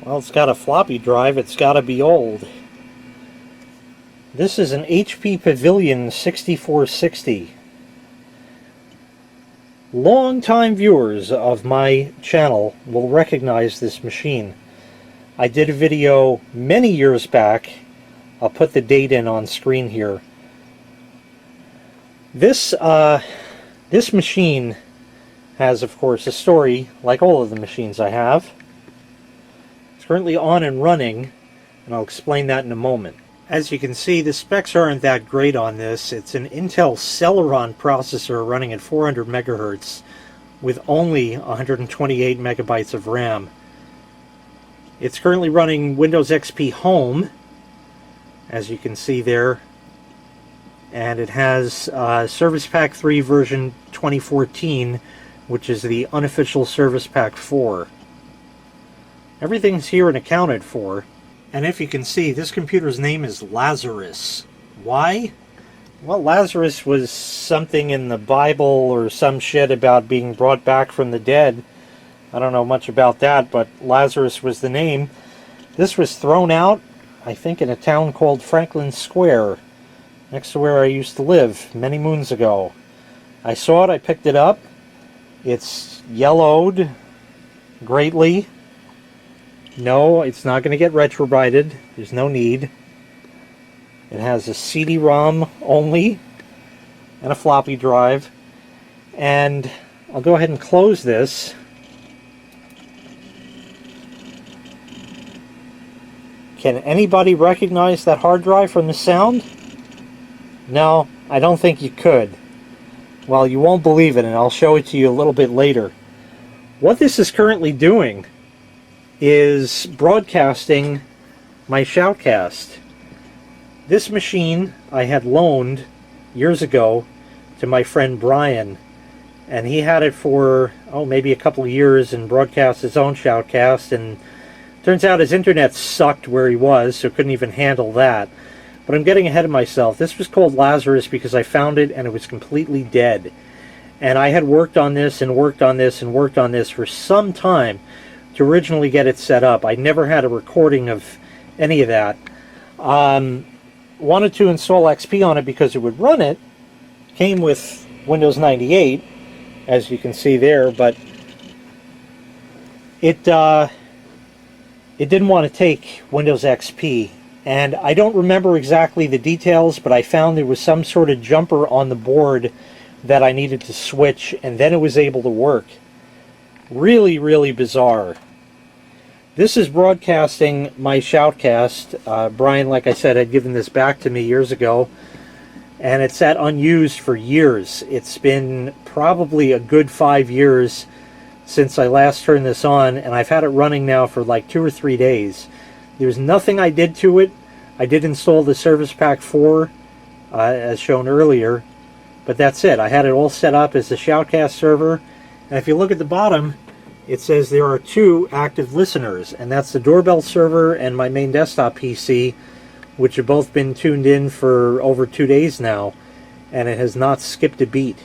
Well, it's got a floppy drive. It's got to be old. This is an HP Pavilion 6460. Long-time viewers of my channel will recognize this machine. I did a video many years back. I'll put the date in on screen here. This machine has, of course, a story, like all of the machines I have. It's currently on and running, and I'll explain that in a moment. As you can see, the specs aren't that great on this. It's an Intel Celeron processor running at 400 megahertz with only 128 megabytes of RAM. It's currently running Windows XP Home, as you can see there, and it has Service Pack 3 version 2014, which is the unofficial Service Pack 4. Everything's here and accounted for. And if you can see, this computer's name is Lazarus. Why? Well, Lazarus was something in the Bible or some shit about being brought back from the dead. I don't know much about that, but Lazarus was the name. This was thrown out, I think, in a town called Franklin Square, next to where I used to live many moons ago. I saw it, I picked it up. It's yellowed greatly. No, it's not going to get retrobrited. There's no need. It has a CD-ROM only and a floppy drive. And I'll go ahead and close this. Can anybody recognize that hard drive from the sound? No, I don't think you could. Well, you won't believe it, and I'll show it to you a little bit later. What this is currently doing is broadcasting my SHOUTcast. This machine I had loaned years ago to my friend Brian, and he had it for, maybe a couple of years and broadcast his own SHOUTcast, and turns out his internet sucked where he was, so couldn't even handle that. But I'm getting ahead of myself. This was called Lazarus because I found it and it was completely dead. And I had worked on this and worked on this and worked on this for some time to originally get it set up. I never had a recording of any of that. Wanted to install XP on it because it would run it. Came with Windows 98, as you can see there, but it didn't want to take Windows XP. And I don't remember exactly the details, but I found there was some sort of jumper on the board that I needed to switch, and then it was able to work. Really, really bizarre. This is broadcasting my SHOUTcast. Brian, like I said, had given this back to me years ago, and it's sat unused for years. It's been probably a good 5 years since I last turned this on, and I've had it running now for like 2 or 3 days. There's nothing I did to it. I did install the Service Pack 4, as shown earlier, but that's it. I had it all set up as a SHOUTcast server, and if you look at the bottom, it says there are 2 active listeners, and that's the doorbell server and my main desktop PC, which have both been tuned in for over 2 days now, and it has not skipped a beat.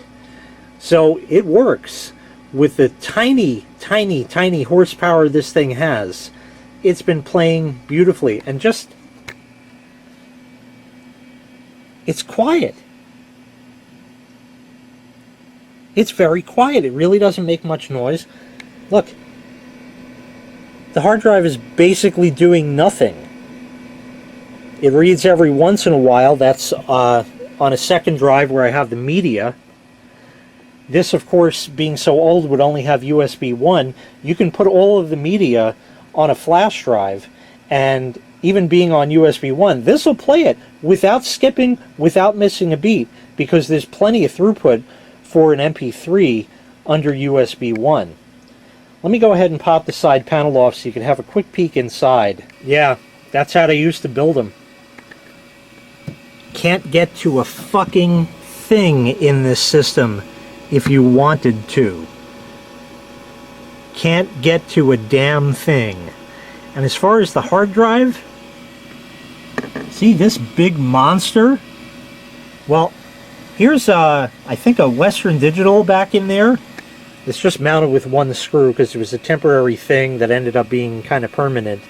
So it works. With the tiny, tiny, tiny horsepower this thing has, it's been playing beautifully, and just, it's quiet. It's very quiet. It really doesn't make much noise. Look, the hard drive is basically doing nothing. It reads every once in a while. That's on a second drive where I have the media. This, of course, being so old, would only have USB 1. You can put all of the media on a flash drive, and even being on USB 1, this will play it without skipping, without missing a beat, because there's plenty of throughput for an MP3 under USB 1. Let me go ahead and pop the side panel off so you can have a quick peek inside. Yeah, that's how they used to build them. Can't get to a fucking thing in this system if you wanted to. Can't get to a damn thing. And as far as the hard drive, see this big monster? Well, here's I think a Western Digital back in there. It's just mounted with one screw because it was a temporary thing that ended up being kind of permanent.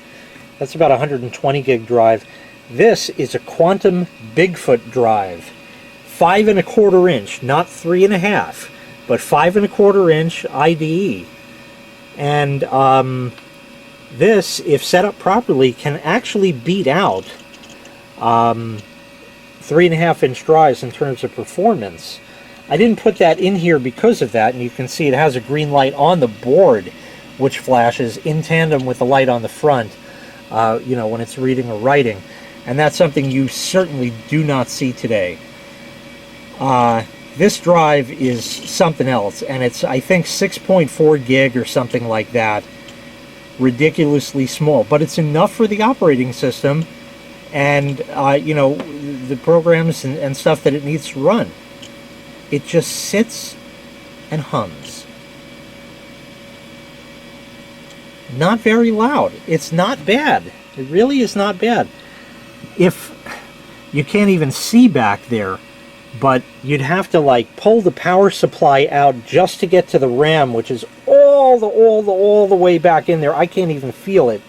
That's about a 120 gig drive. This is a Quantum Bigfoot drive. 5¼ inch, not 3.5, but 5¼ inch IDE. And this, if set up properly, can actually beat out 3.5 inch drives in terms of performance. I didn't put that in here because of that, and you can see it has a green light on the board which flashes in tandem with the light on the front, you know, when it's reading or writing. And that's something you certainly do not see today. This drive is something else, and it's, I think, 6.4 gig or something like that. Ridiculously small, but it's enough for the operating system and, you know, the programs and stuff that it needs to run. It just sits and hums. Not very loud. It's not bad. It really is not bad. If you can't even see back there, but you'd have to like pull the power supply out just to get to the RAM, which is all the way back in there. I can't even feel it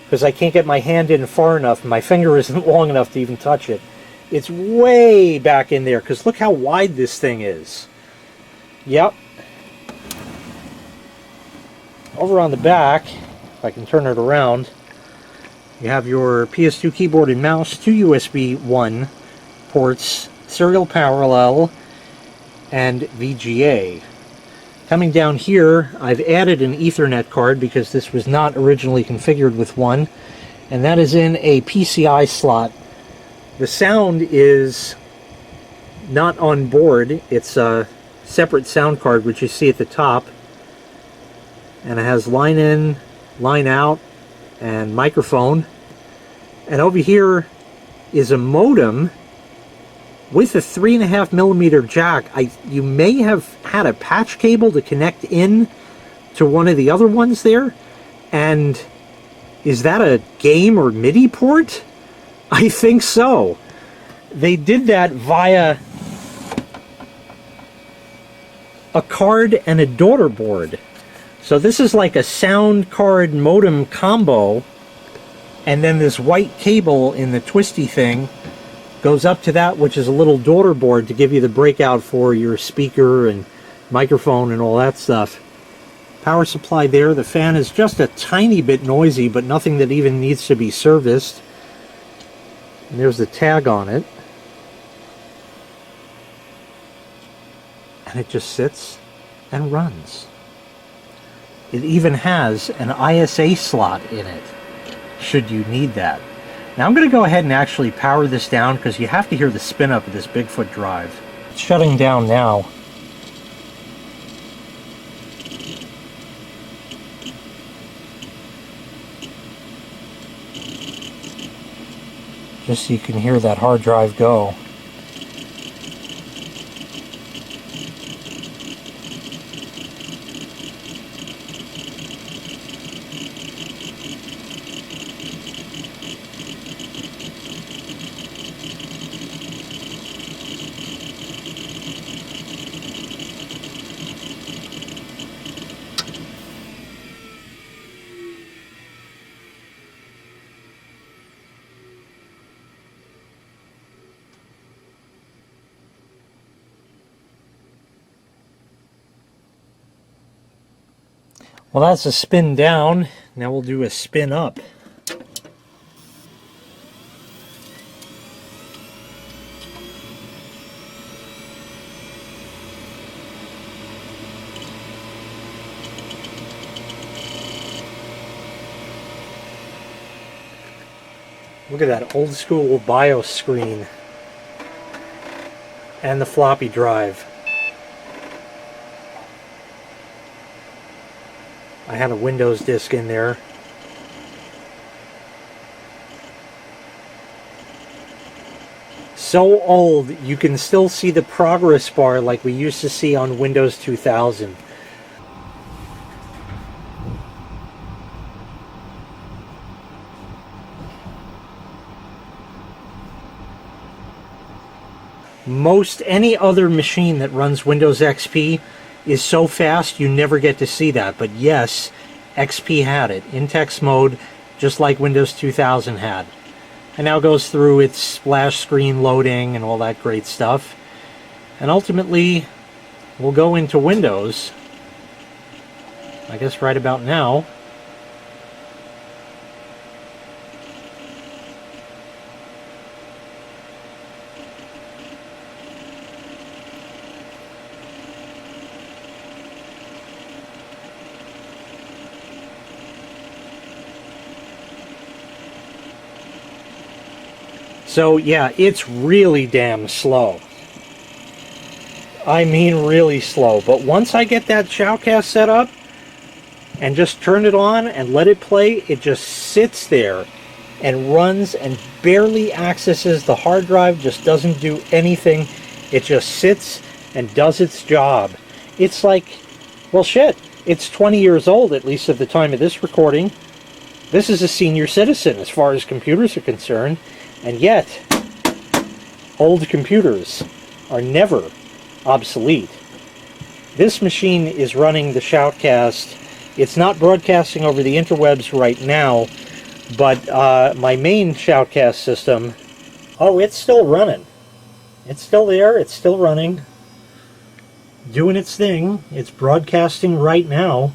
because I can't get my hand in far enough. My finger isn't long enough to even touch it. It's way back in there because look how wide this thing is. Yep. Over on the back, if I can turn it around, you have your PS2 keyboard and mouse, 2 USB 1 ports, serial parallel, and VGA. Coming down here, I've added an Ethernet card because this was not originally configured with one, and that is in a PCI slot. The sound is not on board. It's a separate sound card, which you see at the top, and it has line in, line out, and microphone. And over here is a modem with a 3.5mm jack. You may have had a patch cable to connect in to one of the other ones there. And is that a game or MIDI port? I think so. They did that via a card and a daughter board. So this is like a sound card modem combo, and then this white cable in the twisty thing goes up to that, which is a little daughter board to give you the breakout for your speaker and microphone and all that stuff. Power supply there. The fan is just a tiny bit noisy, but nothing that even needs to be serviced. And there's the tag on it. And it just sits and runs. It even has an ISA slot in it, should you need that. Now I'm going to go ahead and actually power this down because you have to hear the spin up of this Bigfoot drive. It's shutting down now. Just so you can hear that hard drive go. Well, that's a spin down. Now we'll do a spin up. Look at that old school BIOS screen and the floppy drive. I had a Windows disk in there. So old, you can still see the progress bar like we used to see on Windows 2000. Most any other machine that runs Windows XP is so fast you never get to see that. But yes, XP had it in text mode, just like Windows 2000 had. And now goes through its splash screen loading and all that great stuff. And ultimately, we'll go into Windows, I guess right about now. So yeah, it's really damn slow. I mean really slow. But once I get that SHOUTcast set up and just turn it on and let it play, it just sits there and runs and barely accesses the hard drive, just doesn't do anything. It just sits and does its job. It's like, well shit, it's 20 years old, at least at the time of this recording. This is a senior citizen as far as computers are concerned. And yet, old computers are never obsolete. This machine is running the SHOUTcast. It's not broadcasting over the interwebs right now, but my main SHOUTcast system, oh, it's still running. It's still there, it's still running, doing its thing. It's broadcasting right now.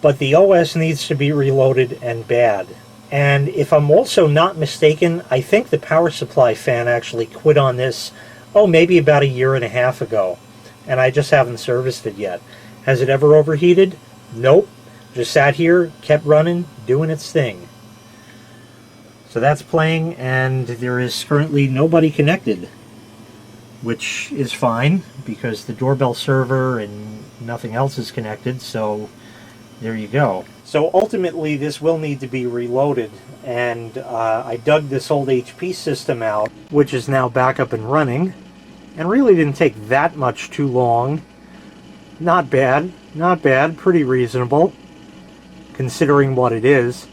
But the OS needs to be reloaded and bad. And if I'm also not mistaken, I think the power supply fan actually quit on this, oh, maybe about a year and a half ago. And I just haven't serviced it yet. Has it ever overheated? Nope. Just sat here, kept running, doing its thing. So that's playing, and there is currently nobody connected, which is fine, because the doorbell server and nothing else is connected, so there you go. So ultimately this will need to be reloaded, and I dug this old HP system out, which is now back up and running, and really didn't take that much too long. Not bad, not bad, pretty reasonable, considering what it is.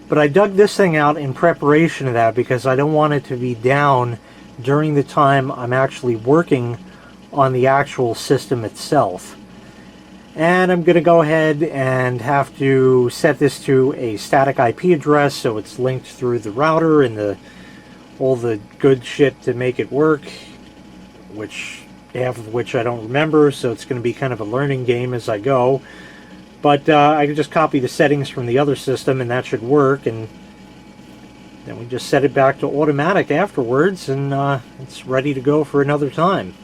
But I dug this thing out in preparation of that because I don't want it to be down during the time I'm actually working on the actual system itself. And I'm going to go ahead and have to set this to a static IP address so it's linked through the router and all the good shit to make it work, which half of which I don't remember, so it's going to be kind of a learning game as I go. But I can just copy the settings from the other system and that should work, and then we just set it back to automatic afterwards, and it's ready to go for another time.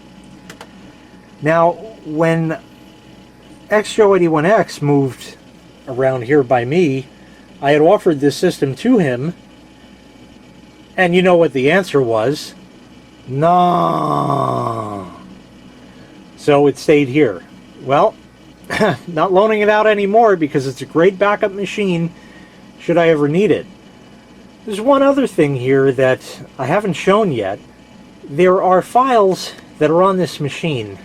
Now, when XJoe81X moved around here by me, I had offered this system to him, and you know what the answer was? No. So it stayed here. Well, not loaning it out anymore because it's a great backup machine should I ever need it. There's one other thing here that I haven't shown yet. There are files that are on this machine,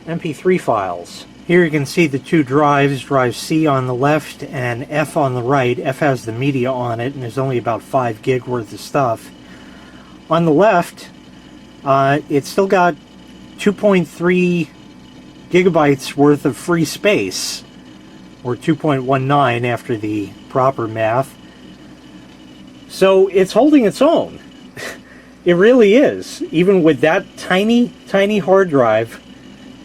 MP3 files. Here you can see the two drives, drive C on the left and F on the right. F has the media on it, and there's only about 5 gig worth of stuff. On the left, it's still got 2.3 gigabytes worth of free space, or 2.19 after the proper math. So it's holding its own. It really is. Even with that tiny, tiny hard drive,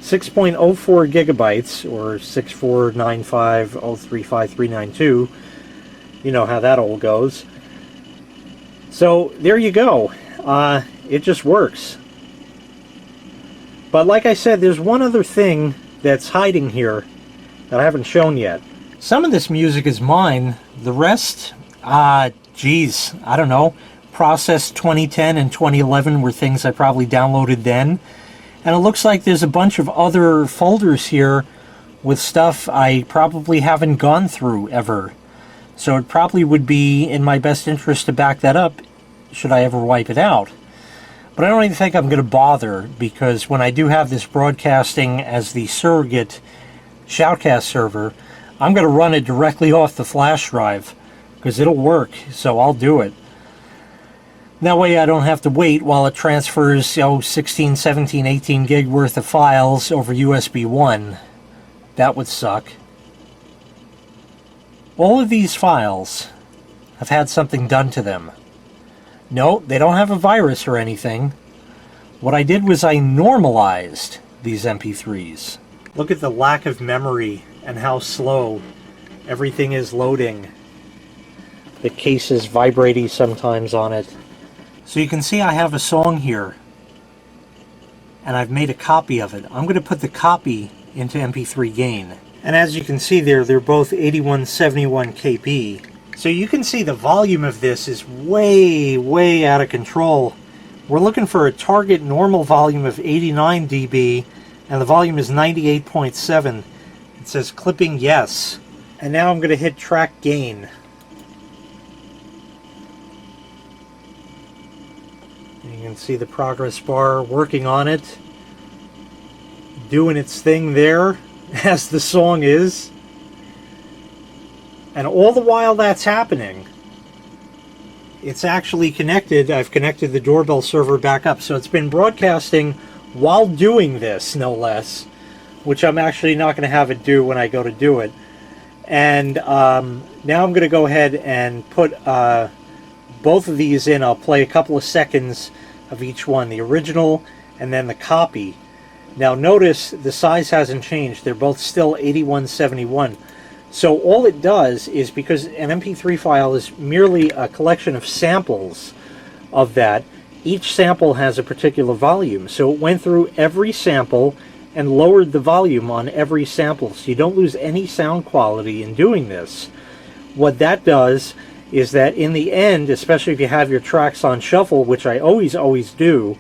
6.04 gigabytes, or 6495035,392. You know how that all goes. So there you go. It just works. But like I said, there's one other thing that's hiding here that I haven't shown yet. Some of this music is mine. The rest, geez, I don't know. Process 2010 and 2011 were things I probably downloaded then. And it looks like there's a bunch of other folders here with stuff I probably haven't gone through ever. So it probably would be in my best interest to back that up should I ever wipe it out. But I don't even think I'm going to bother, because when I do have this broadcasting as the surrogate SHOUTcast server, I'm going to run it directly off the flash drive, because it'll work, so I'll do it. That way I don't have to wait while it transfers 16, 17, 18 gig worth of files over USB 1. That would suck. All of these files have had something done to them. No, they don't have a virus or anything. What I did was I normalized these MP3s. Look at the lack of memory and how slow everything is loading. The case is vibrating sometimes on it. So you can see I have a song here, and I've made a copy of it. I'm going to put the copy into MP3 gain. And as you can see there, they're both 8171 kp. So you can see the volume of this is way, way out of control. We're looking for a target normal volume of 89 dB, and the volume is 98.7. It says clipping yes. And now I'm going to hit track gain. You can see the progress bar working on it, doing its thing there as the song is. And all the while that's happening, it's actually connected. I've connected the doorbell server back up, so it's been broadcasting while doing this, no less, which I'm actually not going to have it do when I go to do it. And now I'm going to go ahead and put both of these in. I'll play a couple of seconds of each one, the original and then the copy. Now notice the size hasn't changed. They're both still 8171. So all it does is, because an MP3 file is merely a collection of samples of that, each sample has a particular volume. So it went through every sample and lowered the volume on every sample, so you don't lose any sound quality in doing this. What that does is that in the end, especially if you have your tracks on shuffle, which I always do,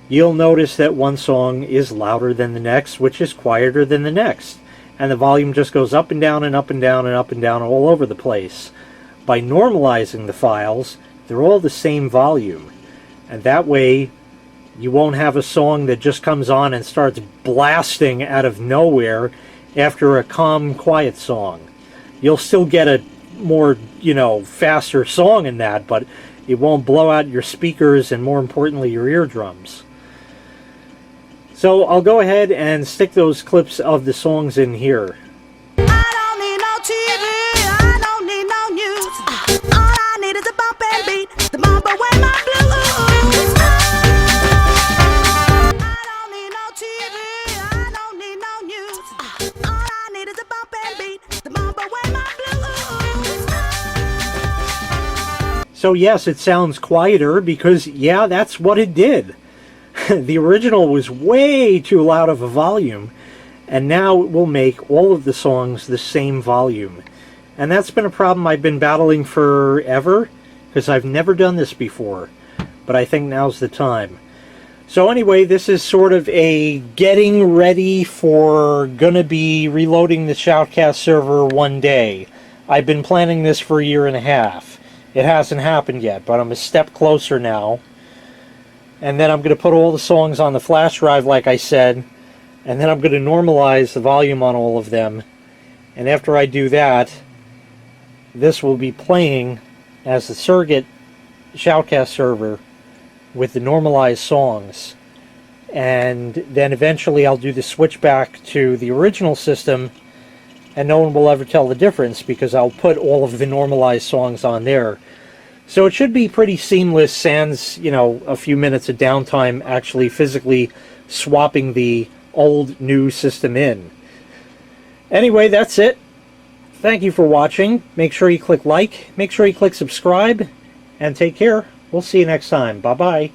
you'll notice that one song is louder than the next, which is quieter than the next. And the volume just goes up and down and up and down and up and down all over the place. By normalizing the files, they're all the same volume. And that way, you won't have a song that just comes on and starts blasting out of nowhere after a calm, quiet song. You'll still get a more, faster song in that, but it won't blow out your speakers and, more importantly, your eardrums. So I'll go ahead and stick those clips of the songs in here. I don't need no TV, I don't need no news. All I need is a bump and beat, the bump away my blues. I don't need no TV, I don't need no news. All I need is a bump and beat, the bump away my blues. So yes, it sounds quieter because, yeah, that's what it did. The original was way too loud of a volume, and now it will make all of the songs the same volume. And that's been a problem I've been battling forever, because I've never done this before. But I think now's the time. So anyway, this is sort of a getting ready for gonna be reloading the SHOUTcast server one day. I've been planning this for a year and a half. It hasn't happened yet, but I'm a step closer now. And then I'm going to put all the songs on the flash drive, like I said, and then I'm going to normalize the volume on all of them. And after I do that, this will be playing as the Surrogate SHOUTcast server with the normalized songs. And then eventually I'll do the switch back to the original system, and no one will ever tell the difference because I'll put all of the normalized songs on there. So it should be pretty seamless, sans, a few minutes of downtime actually physically swapping the old new system in. Anyway, that's it. Thank you for watching. Make sure you click like, make sure you click subscribe, and take care. We'll see you next time. Bye-bye.